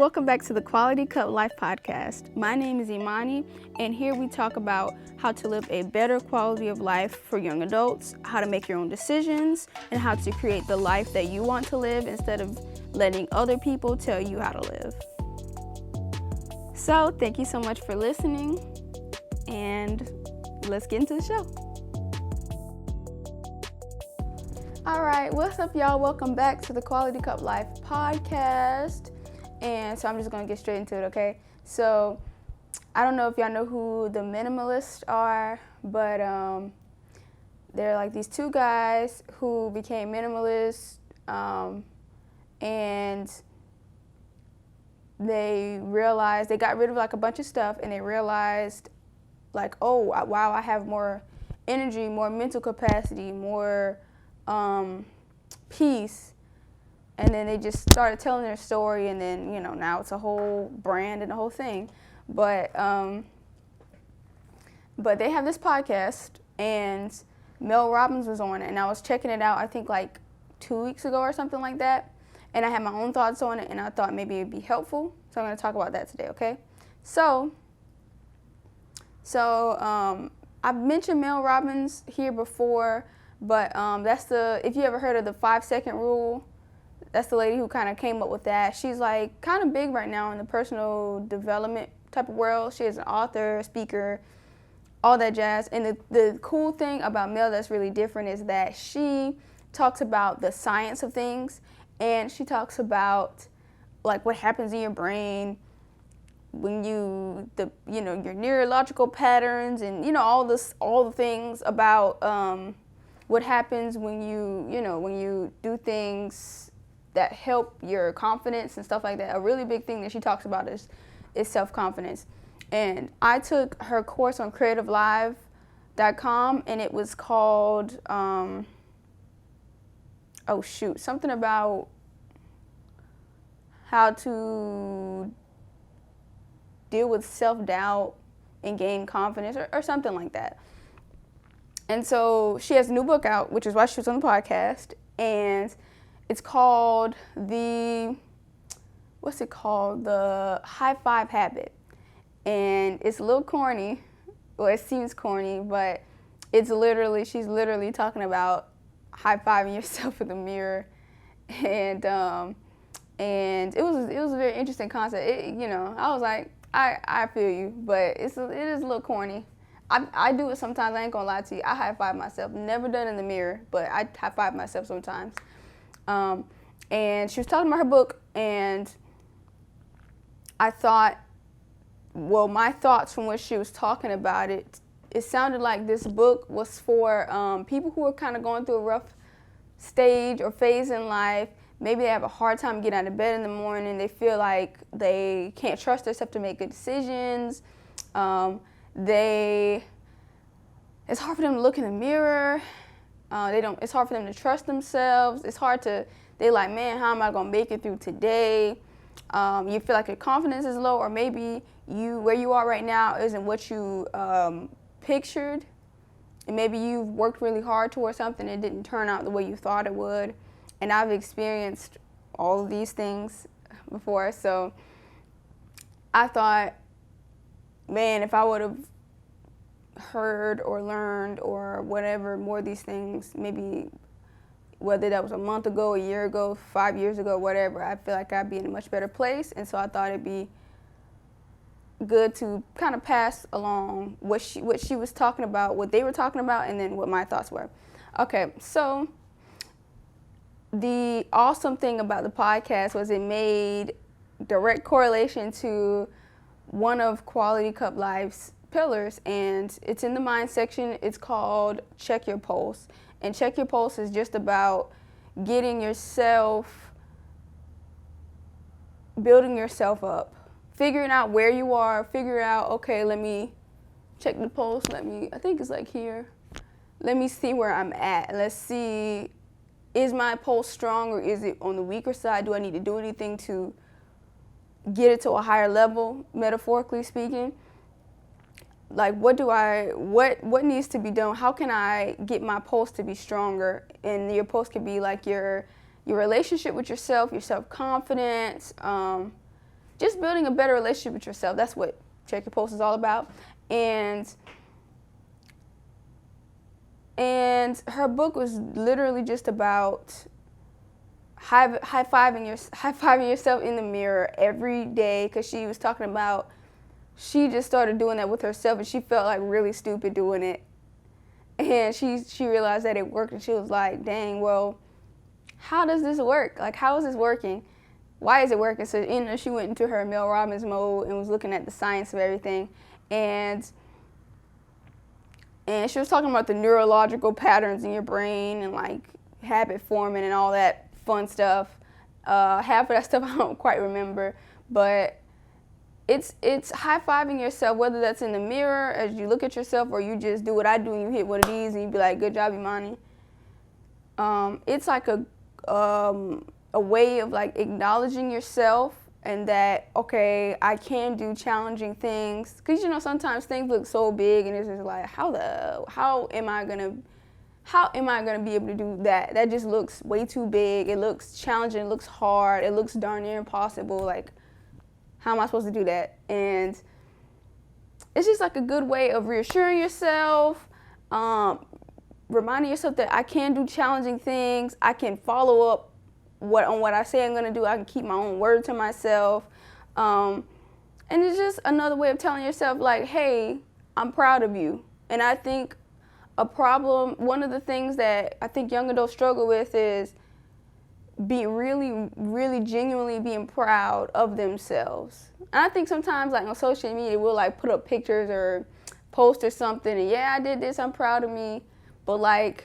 welcome back to the Quality Cup Life podcast. My name is Imani, and here we talk about how to live a better quality of life for young adults, how to make your own decisions, and how to create the life that you want to live instead of letting other people tell you how to live. So, thank you so much for listening, and let's get into the show. All right, what's up, y'all? Welcome back to the Quality Cup Life podcast. And so I'm just going to get straight into it, okay? So I don't know if y'all know who the Minimalists are, but they're like these two guys who became minimalists, and they realized, they got rid of like a bunch of stuff, and they realized like, oh, wow, I have more energy, more mental capacity, more peace. And then they just started telling their story, and then, you know, now it's a whole brand and a whole thing. But they have this podcast, and Mel Robbins was on it, and I was checking it out, I think like 2 weeks ago or something like that. And I had my own thoughts on it, and I thought maybe it'd be helpful. So I'm going to talk about that today, okay? So I've mentioned Mel Robbins here before, but if you ever heard of the 5-second rule, that's the lady who kind of came up with that. She's like kind of big right now in the personal development type of world. She is an author, speaker, all that jazz. And the cool thing about Mel that's really different is that she talks about the science of things, and she talks about like what happens in your brain when your neurological patterns, and all the things about what happens when you do things that help your confidence and stuff like that. A really big thing that she talks about is self-confidence. And I took her course on creativelive.com, and it was called, something about how to deal with self-doubt and gain confidence, or something like that. And so she has a new book out, which is why she was on the podcast, and it's called The High Five Habit. And it's a little corny. Well, it seems corny, but she's literally talking about high-fiving yourself in the mirror. And it was a very interesting concept. I was like, I feel you, but it is a little corny. I do it sometimes, I ain't gonna lie to you. I high-five myself. Never done in the mirror, but I high-five myself sometimes. And she was talking about her book, and I thought, well, my thoughts from what she was talking about it sounded like this book was for people who are kind of going through a rough stage or phase in life. Maybe they have a hard time getting out of bed in the morning. They feel like they can't trust themselves to make good decisions. It's hard for them to look in the mirror. It's hard for them to trust themselves. They're like, man, how am I gonna make it through today? You feel like your confidence is low, or maybe where you are right now isn't what you pictured. And maybe you've worked really hard towards something and it didn't turn out the way you thought it would. And I've experienced all of these things before. So I thought, man, if I would have heard or learned or whatever more of these things, maybe whether that was a month ago, a year ago, 5 years ago, whatever, I feel like I'd be in a much better place. And so I thought it'd be good to kind of pass along what she was talking about, what they were talking about, and then what my thoughts were. Okay, so the awesome thing about the podcast was it made direct correlation to one of Quality Cup Life's pillars, and it's in the mind section. It's called Check Your Pulse. And Check Your Pulse is just about building yourself up, figuring out where you are, figure out, okay, let me check the pulse, I think it's like here. Let me see where I'm at. Let's see, is my pulse strong or is it on the weaker side? Do I need to do anything to get it to a higher level, metaphorically speaking? Like, what needs to be done? How can I get my pulse to be stronger? And your pulse could be like your relationship with yourself, your self-confidence, just building a better relationship with yourself. That's what Check Your Post is all about. And her book was literally just about high-fiving yourself in the mirror every day, because she was talking about she just started doing that with herself, and she felt like really stupid doing it. And she realized that it worked, and she was like, dang, well, how does this work? Like, how is this working? Why is it working? So, she went into her Mel Robbins mode and was looking at the science of everything. And she was talking about the neurological patterns in your brain and, like, habit forming and all that fun stuff. Half of that stuff I don't quite remember. But it's high-fiving yourself, whether that's in the mirror as you look at yourself, or you just do what I do and you hit one of these and you be like, good job, Imani. It's like a way of like acknowledging yourself, and that, okay, I can do challenging things. Because, sometimes things look so big and it's just like, how am I gonna be able to do that? That just looks way too big. It looks challenging, it looks hard, it looks darn near impossible. Like, how am I supposed to do that? And it's just like a good way of reassuring yourself, reminding yourself that I can do challenging things. I can follow up on what I say I'm gonna do. I can keep my own word to myself. And it's just another way of telling yourself, like, hey, I'm proud of you. And I think one of the things that I think young adults struggle with is really genuinely being proud of themselves. And I think sometimes, like, on social media, we'll like put up pictures or post or something, and yeah, I did this, I'm proud of me. But like,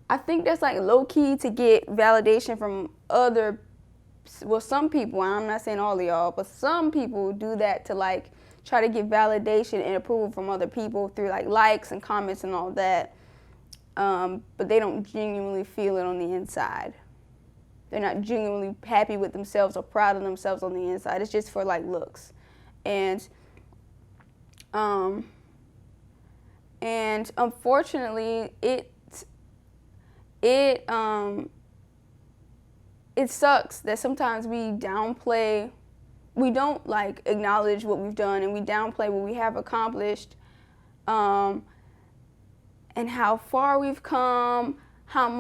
I think that's like low key to get validation from some people, and I'm not saying all of y'all, but some people do that to like try to get validation and approval from other people through like likes and comments and all that. But they don't genuinely feel it on the inside. They're not genuinely happy with themselves or proud of themselves on the inside. It's just for like looks. And unfortunately, it sucks that sometimes we don't like acknowledge what we've done, and we downplay what we have accomplished, and how far we've come, how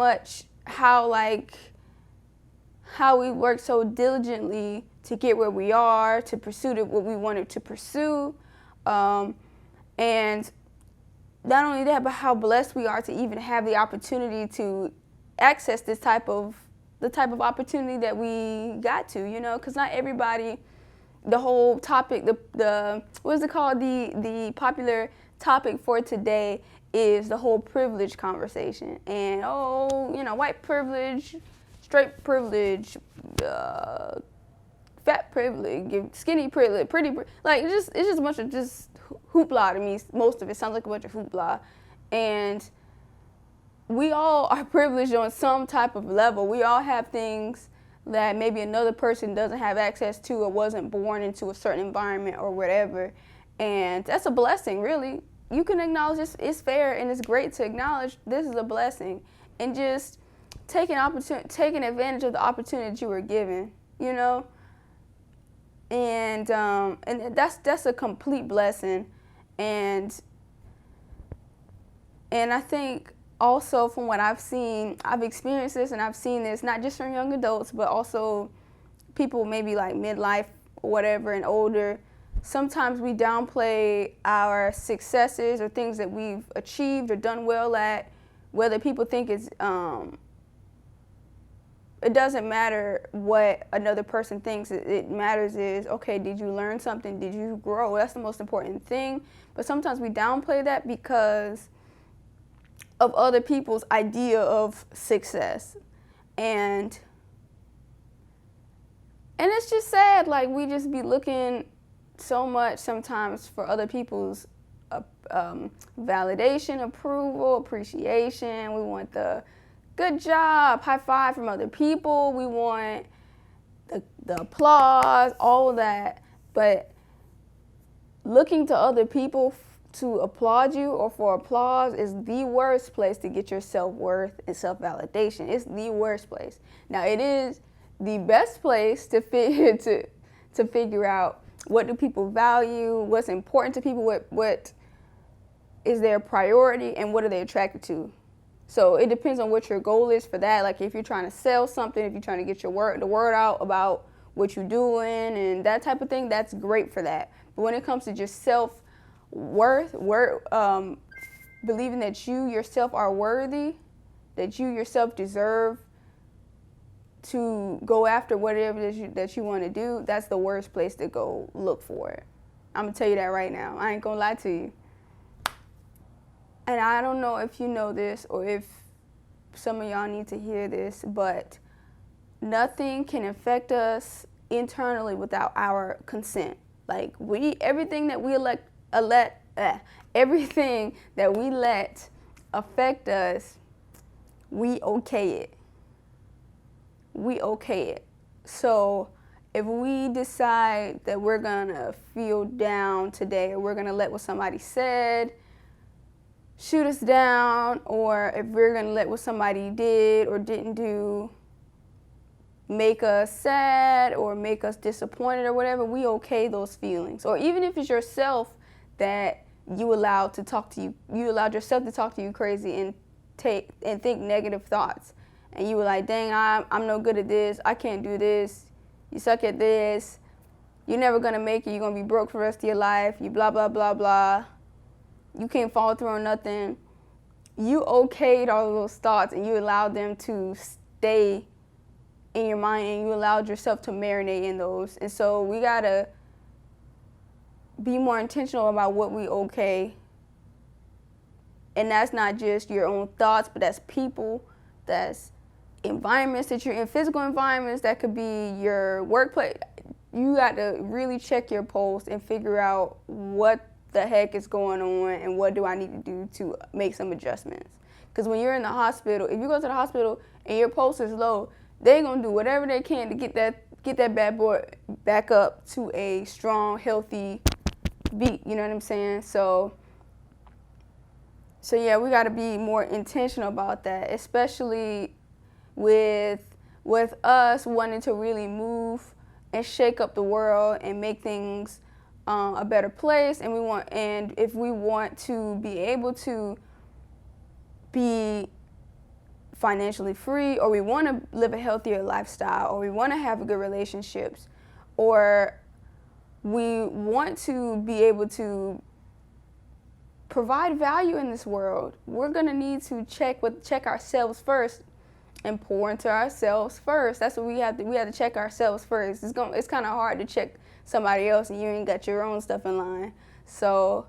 we worked so diligently to get where we are, to pursue what we wanted to pursue, and not only that, but how blessed we are to even have the opportunity to access the type of opportunity that we got to, because not everybody, the whole topic, what is it called, the popular topic for today is the whole privilege conversation, and white privilege, straight privilege, fat privilege, skinny privilege, pretty like it's just a bunch of just hoopla to me. Most of it sounds like a bunch of hoopla, and we all are privileged on some type of level. We all have things that maybe another person doesn't have access to, or wasn't born into a certain environment or whatever, and that's a blessing, really. You can acknowledge this. It's fair and it's great to acknowledge this is a blessing, and just taking advantage of the opportunity that you were given, and that's a complete blessing, and I think also from what I've seen, I've experienced this, and I've seen this not just from young adults, but also people maybe like midlife or whatever and older. Sometimes we downplay our successes or things that we've achieved or done well at, whether people think it's it doesn't matter what another person thinks. It matters is, okay, did you learn something? Did you grow? That's the most important thing. But sometimes we downplay that because of other people's idea of success. And it's just sad, like, we just be looking so much sometimes for other people's validation, approval, appreciation. We want the good job, high five from other people. We want the applause, all of that. But looking to other people to applaud you or for applause is the worst place to get your self-worth and self-validation. It's the worst place. Now, it is the best place to to figure out what do people value, what's important to people, what is their priority, and what are they attracted to. So it depends on what your goal is for that. Like if you're trying to sell something, if you're trying to get the word out about what you're doing and that type of thing, that's great for that. But when it comes to just self-worth, believing that you yourself are worthy, that you yourself deserve to go after whatever it is that you want to do, that's the worst place to go look for it. I'm going to tell you that right now. I ain't going to lie to you. And I don't know if you know this or if some of y'all need to hear this, but nothing can affect us internally without our consent. Like everything that we let affect us, we okay it. We okay it. So if we decide that we're gonna feel down today, or we're gonna let what somebody said shoot us down, or if we're gonna let what somebody did or didn't do make us sad or make us disappointed or whatever, we okay those feelings. Or even if it's yourself that you allowed yourself to talk to you crazy and think negative thoughts, and you were like, dang, I'm no good at this, I can't do this, you suck at this, you're never gonna make it, you're gonna be broke for the rest of your life, you blah blah blah blah, you can't follow through on nothing. You okayed all of those thoughts and you allowed them to stay in your mind, and you allowed yourself to marinate in those. And so we gotta be more intentional about what we okay. And that's not just your own thoughts, but that's people, that's environments that you're in, physical environments, that could be your workplace. You got to really check your pulse and figure out what the heck is going on and what do I need to do to make some adjustments. Because when you're in the hospital, if you go to the hospital and your pulse is low, they're going to do whatever they can to get that bad boy back up to a strong, healthy beat. You know what I'm saying? So yeah, we got to be more intentional about that, especially with us wanting to really move and shake up the world and make things a better place. And if we want to be able to be financially free, or we want to live a healthier lifestyle, or we want to have good relationships, or we want to be able to provide value in this world, we're going to need to check ourselves first and pour into ourselves first. That's what we have to check ourselves first. It's kind of hard to check somebody else and you ain't got your own stuff in line. So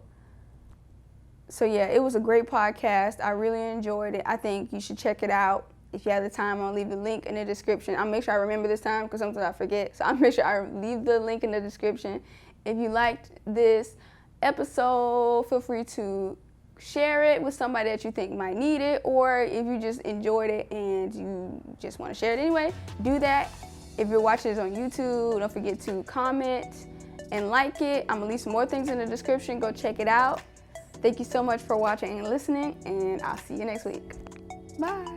yeah, it was a great podcast. I really enjoyed it. I think you should check it out. If you have the time, I'll leave the link in the description. I'll make sure I remember this time because sometimes I forget. So I'll make sure I leave the link in the description. If you liked this episode, feel free to share it with somebody that you think might need it, or if you just enjoyed it and you just want to share it anyway, do that. If you're watching this on YouTube, don't forget to comment and like it. I'm gonna leave some more things in the description. Go check it out. Thank you so much for watching and listening, and I'll see you next week. Bye.